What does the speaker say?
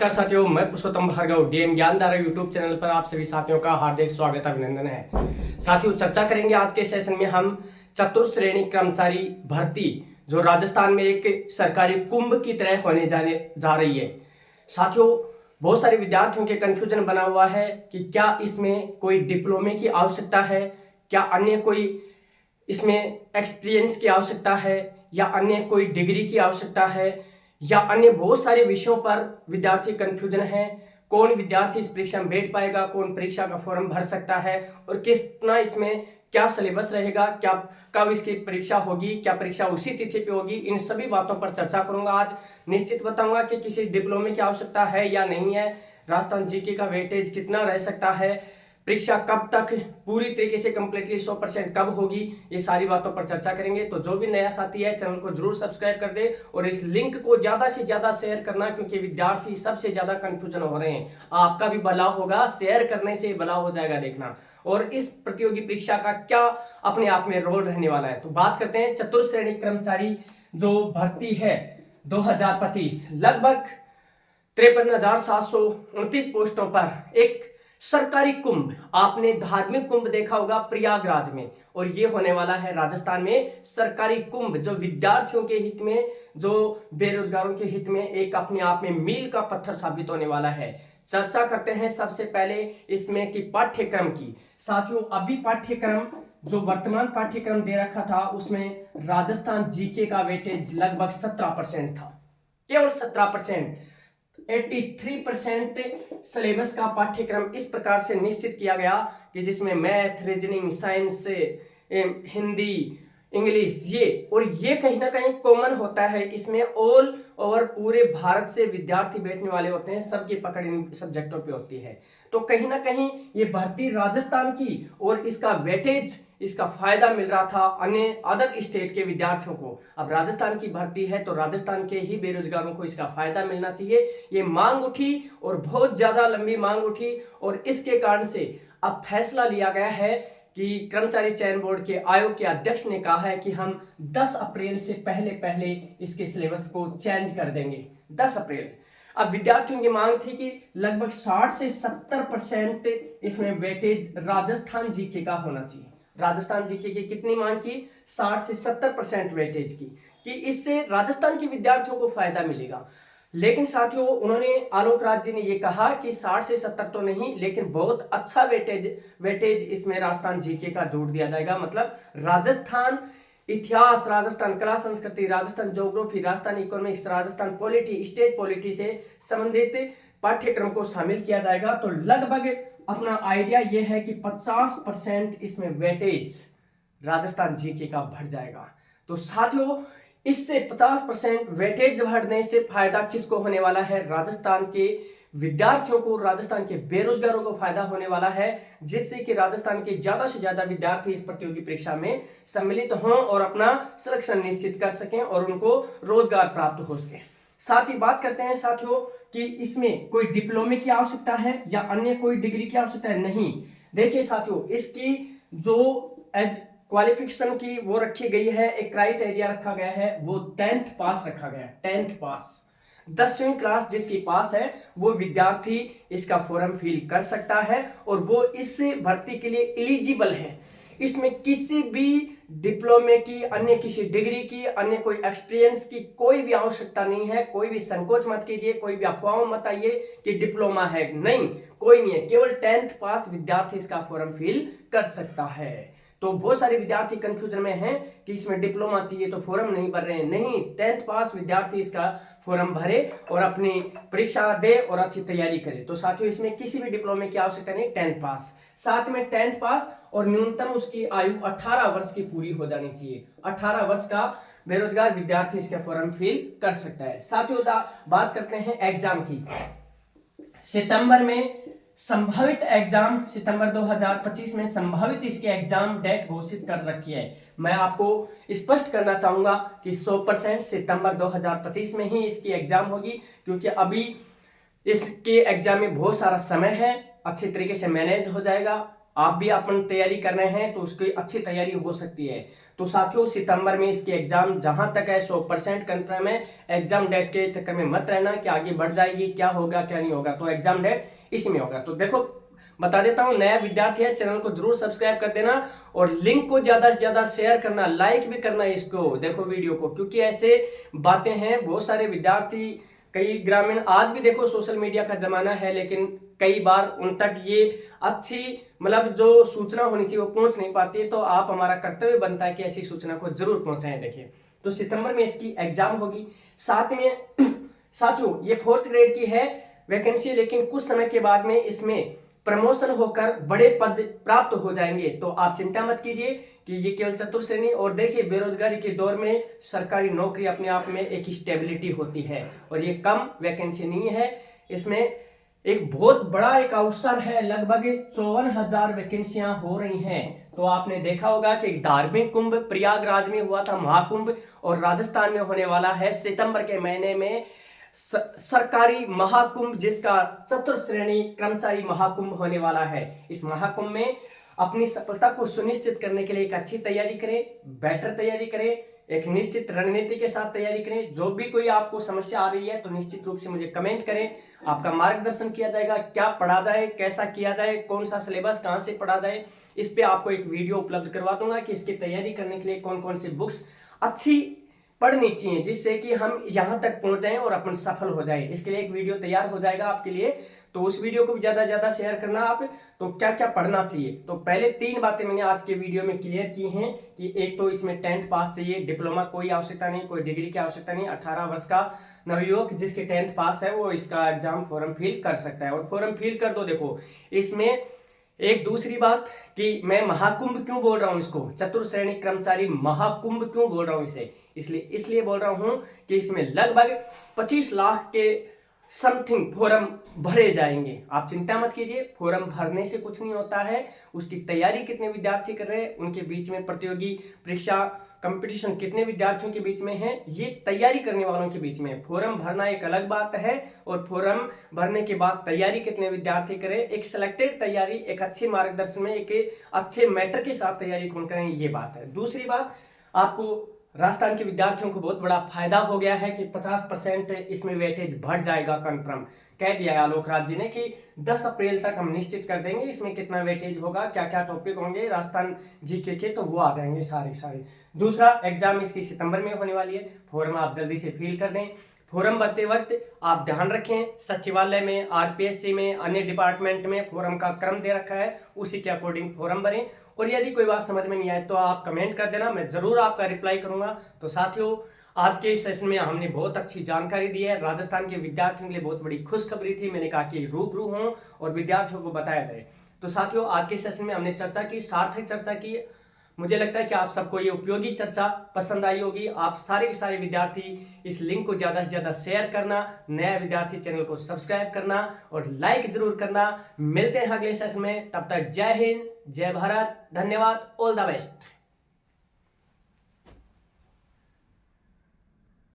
नमस्कार साथियों, मैं पुरुषोत्तम Bhargava DM Gyandhara YouTube channel पर आप सभी साथियों का हार्दिक स्वागत अभिनंदन है। साथियों, चर्चा करेंगे आज के सेशन में हम चतुर्श्रेणी कर्मचारी भर्ती जो राजस्थान में एक सरकारी कुंभ की तरह होने जा रही है। साथियों, बहुत सारे विद्यार्थियों के कंफ्यूजन बना हुआ है कि क्या इसमें कोई डिप्लोमे की आवश्यकता है, क्या अन्य कोई इसमें एक्सपीरियंस की आवश्यकता है, या अन्य कोई डिग्री की आवश्यकता है, या अन्य बहुत सारे विषयों पर विद्यार्थी कंफ्यूजन है। कौन विद्यार्थी इस परीक्षा में बैठ पाएगा, कौन परीक्षा का फॉर्म भर सकता है, और कितना इसमें क्या सिलेबस रहेगा, क्या कब इसकी परीक्षा होगी, क्या परीक्षा उसी तिथि पे होगी, इन सभी बातों पर चर्चा करूंगा। आज निश्चित बताऊंगा कि किसी डिप्लोमे की आवश्यकता है या नहीं है, राजस्थान जीके का वेटेज कितना रह सकता है, परीक्षा कब तक पूरी तरीके से कंप्लीटली 100% कब होगी, ये सारी बातों पर चर्चा करेंगे। तो जो भी नया साथी है चैनल को जरूर सब्सक्राइब कर दे और इस लिंक को ज्यादा से ज्यादा शेयर करना, क्योंकि विद्यार्थी सबसे ज्यादा कंफ्यूजन हो रहे हैं। आपका भी भला होगा, शेयर करने से भला हो जाएगा देखना। और इस प्रतियोगी परीक्षा का क्या अपने आप में रोल रहने वाला है, तो बात करते हैं। चतुर्श्रेणी कर्मचारी जो भर्ती है 2025, लगभग 53,729 पोस्टों पर एक सरकारी कुंभ, आपने धार्मिक कुंभ देखा होगा प्रयागराज में, और ये होने वाला है राजस्थान में सरकारी कुंभ, जो विद्यार्थियों के हित में, जो बेरोजगारों के हित में एक अपने आप में मील का पत्थर साबित होने वाला है। चर्चा करते हैं सबसे पहले इसमें की पाठ्यक्रम की। साथियों, अभी पाठ्यक्रम जो वर्तमान पाठ्यक्रम दे रखा था उसमें राजस्थान जीके का वेटेज लगभग 17% था, केवल 17%। 83% सिलेबस का पाठ्यक्रम इस प्रकार से निश्चित किया गया कि जिसमें math, reasoning, science, Hindi, English, ये कहीं ना कहीं कॉमन होता है। इसमें ऑल ओवर पूरे भारत से विद्यार्थी बैठने वाले होते हैं, सबकी पकड़ इन सब्जेक्टों पे होती है। तो कहीं ना कहीं ये भर्ती राजस्थान की, और इसका वेटेज, इसका फायदा मिल रहा था अन्य अदर स्टेट के विद्यार्थियों को। अब राजस्थान की भर्ती है तो राजस्थान के ही बेरोजगारों को इसका फायदा मिलना चाहिए। ये मांग उठी और बहुत ज्यादा लंबी मांग उठी, और इसके कारण से अब फैसला लिया गया है कि कर्मचारी चयन बोर्ड के आयोग के अध्यक्ष ने कहा है कि हम 10 अप्रैल से पहले इसके सिलेबस को चेंज कर देंगे। 10 अप्रैल। अब विद्यार्थियों की मांग थी कि लगभग 60 से 70% इसमें वेटेज राजस्थान जीके का होना चाहिए। राजस्थान जीके की कितनी मांग की? 60 से 70% वेटेज की, कि इससे राजस्थान के विद्यार्थियों को फायदा मिलेगा। लेकिन साथियों, उन्होंने आलोक राज जी ने यह कहा कि 60 से 70 तो नहीं, लेकिन बहुत अच्छा वेटेज इसमें राजस्थान जीके का जोड़ दिया जाएगा। मतलब राजस्थान इतिहास, राजस्थान कला संस्कृति, Rajasthan geography, Rajasthan economics, Rajasthan polity, state polity से संबंधित पाठ्यक्रम को शामिल किया जाएगा। तो लगभग अपना आइडिया यह है कि 50% इसमें वेटेज राजस्थान जीके का बढ़ जाएगा। तो साथियों, इससे 50% वेटेज बढ़ने से फायदा किसको होने वाला है? राजस्थान के विद्यार्थियों को, राजस्थान के बेरोजगारों को फायदा होने वाला है, जिससे कि राजस्थान के ज्यादा से ज्यादा विद्यार्थी इस प्रतियोगी परीक्षा में सम्मिलित हों और अपना सिलेक्शन निश्चित कर सकें और उनको रोजगार प्राप्त हो सके। साथ ही बात करते हैं साथियों कि इसमें कोई डिप्लोमे की आवश्यकता है या अन्य कोई डिग्री की आवश्यकता है? नहीं। देखिए साथियों, इसकी जो क्वालिफिकेशन की वो रखी गई है, एक क्राइटेरिया रखा गया है, वो 10th पास रखा गया है। 10th पास, 10वीं क्लास जिसकी पास है वो विद्यार्थी इसका फॉर्म फिल कर सकता है, और वो इस भर्ती के लिए एलिजिबल है। इसमें किसी भी डिप्लोमे की, अन्य किसी डिग्री की, अन्य कोई एक्सपीरियंस की कोई भी आवश्यकता नहीं है। कोई भी संकोच मत कीजिए, कोई भी अफवाह मत आइए कि डिप्लोमा है, नहीं, कोई नहीं है। केवल 10th पास विद्यार्थी इसका फॉर्म फिल कर सकता है। तो बहुत सारे विद्यार्थी कंफ्यूजन में हैं कि इसमें डिप्लोमा चाहिए तो फॉर्म नहीं भर रहे हैं। नहीं, 10th पास विद्यार्थी इसका फॉर्म भरे और अपनी परीक्षा दे और अच्छी तैयारी करे। तो साथियों, इसमें किसी भी डिप्लोमे की आवश्यकता नहीं, 10th पास। साथ में 10th पास और न्यूनतम उसकी आयु 18 वर्ष की पूरी हो जानी चाहिए। 18 वर्ष का बेरोजगार विद्यार्थी इसका फॉर्म फिल कर सकता है। साथियों, बात करते हैं एग्जाम की। सितंबर में संभावित एग्जाम, सितंबर 2025 में संभावित इसके एग्जाम डेट घोषित कर रखी है। मैं आपको स्पष्ट करना चाहूंगा कि 100% सितंबर 2025 में ही इसकी एग्जाम होगी, क्योंकि अभी इसके एग्जाम में बहुत सारा समय है, अच्छे तरीके से मैनेज हो जाएगा। आप भी अपन तैयारी कर रहे हैं तो उसकी अच्छी तैयारी हो सकती है। तो साथियों, सितंबर में इसके एग्जाम जहां तक है 100% कंफर्म है। एग्जाम डेट के चक्कर में मत रहना कि आगे बढ़ जाएगी, क्या होगा क्या नहीं होगा। तो एग्जाम डेट इसी में होगा। तो देखो, बता देता हूं, नया विद्यार्थी है, चैनल को जरूर सब्सक्राइब कर देना और लिंक को ज्यादा से ज्यादा शेयर करना, लाइक भी करना इसको, देखो वीडियो को, क्योंकि ऐसे बातें हैं। बहुत सारे विद्यार्थी, कई ग्रामीण, आज भी देखो सोशल मीडिया का जमाना है, लेकिन कई बार उन तक ये अच्छी मतलब जो सूचना होनी चाहिए वो पहुंच नहीं पाती है। तो आप, हमारा कर्तव्य बनता है कि ऐसी सूचना को जरूर पहुंचाएं। देखिए, तो सितंबर में इसकी एग्जाम होगी। साथ में साथियों, ये 4th ग्रेड की है वैकेंसी, लेकिन कुछ समय के बाद में इसमें प्रमोशन होकर बड़े पद प्राप्त हो जाएंगे। तो आप चिंता मत कीजिए कि ये केवल चतुर्थ श्रेणी। और देखिए, बेरोजगारी के दौर में सरकारी नौकरी अपने आप में एक स्टेबिलिटी होती है और ये कम वैकेंसी नहीं है। इसमें एक बहुत बड़ा एक अवसर है, लगभग 54,000 वैकेंसियां हो रही हैं। तो आपने देखा होगा कि एक धार्मिक कुंभ प्रयागराज में हुआ था, महाकुंभ, और राजस्थान में होने वाला है सितंबर के महीने में सरकारी महाकुंभ, जिसका चतुर्थ श्रेणी कर्मचारी महाकुंभ होने वाला है। इस महाकुंभ में अपनी सफलता को सुनिश्चित करने के लिए एक अच्छी तैयारी करें, बेटर तैयारी करें, एक निश्चित रणनीति के साथ तैयारी करें। जो भी कोई आपको समस्या आ रही है तो निश्चित रूप से मुझे कमेंट करें, आपका मार्गदर्शन किया जाएगा। क्या पढ़ा जाए, कैसा किया जाए, कौन सा सिलेबस कहां से पढ़ा जाए, इस पे आपको एक वीडियो उपलब्ध करवा दूंगा कि इसकी तैयारी करने के लिए कौन कौन सी बुक्स अच्छी पढ़नी चाहिए, जिससे कि हम यहां तक पहुंच जाएं और अपन सफल हो जाएं। इसके लिए एक वीडियो तैयार हो जाएगा आपके लिए, तो उस वीडियो को भी ज्यादा ज्यादा शेयर करना आप। तो क्या क्या पढ़ना चाहिए, तो पहले 3 बातें मैंने आज के वीडियो में क्लियर की हैं कि एक तो इसमें 10th पास चाहिए, डिप्लोमा कोई आवश्यकता नहीं, कोई डिग्री की आवश्यकता नहीं। 18 वर्ष का नवयुवक जिसके 10th पास है वो इसका एग्जाम फॉर्म फिल कर सकता है, और फॉर्म फिल कर दो। देखो, इसमें एक दूसरी बात कि मैं महाकुंभ क्यों बोल रहा हूं, इसको चतुर्थ श्रेणी कर्मचारी महाकुंभ क्यों बोल रहा हूं, इसे इसलिए बोल रहा हूं कि इसमें लगभग 25 लाख के समथिंग फॉर्म भरे जाएंगे। आप चिंता मत कीजिए, फॉर्म भरने से कुछ नहीं होता है, उसकी तैयारी कितने विद्यार्थी कर रहे हैं, उनके बीच में प्रतियोगी परीक्षा कंपटीशन कितने विद्यार्थियों के बीच में है, ये तैयारी करने वालों के बीच में। फॉर्म भरना एक अलग बात है और फॉर्म भरने के बाद तैयारी कितने विद्यार्थी करें, एक सिलेक्टेड तैयारी, एक अच्छे मार्गदर्शन में, एक अच्छे मैटर के साथ तैयारी कौन करें, ये बात है। दूसरी बात, आपको राजस्थान के विद्यार्थियों को बहुत बड़ा फायदा हो गया है कि 50% इसमें वेटेज बढ़ जाएगा। कन्फर्म कह दिया है आलोक राज जी ने कि 10 अप्रैल तक हम निश्चित कर देंगे इसमें कितना वेटेज होगा, क्या क्या टॉपिक होंगे राजस्थान जीके के, तो वो आ जाएंगे सारे। दूसरा, एग्जाम इसकी सितंबर में होने वाली है। फॉर्म आप जल्दी से फिल कर दें। फॉर्म भरते वक्त आप ध्यान रखें, सचिवालय में, आरपीएससी में, अन्य डिपार्टमेंट में फॉर्म का क्रम दे रखा है, उसी के अकॉर्डिंग फॉर्म भरें। और यदि कोई बात समझ में नहीं आए तो आप कमेंट कर देना, मैं जरूर आपका रिप्लाई करूंगा। तो साथियों, आज के इस सेशन में हमने बहुत अच्छी जानकारी दी है। राजस्थान के विद्यार्थियों के लिए बहुत बड़ी खुशखबरी थी, मैंने कहा कि रूबरू हों और विद्यार्थियों को बताया जाए। तो साथियों, आज के सेशन में हमने चर्चा की, सार्थक चर्चा की। मुझे लगता है कि आप सबको ये उपयोगी चर्चा पसंद आई होगी। आप सारे के सारे विद्यार्थी इस लिंक को ज्यादा से ज्यादा शेयर करना, नया विद्यार्थी चैनल को सब्सक्राइब करना और लाइक जरूर करना। मिलते हैं अगले सेशन में, तब तक जय हिंद, जय भारत, धन्यवाद, ऑल द बेस्ट।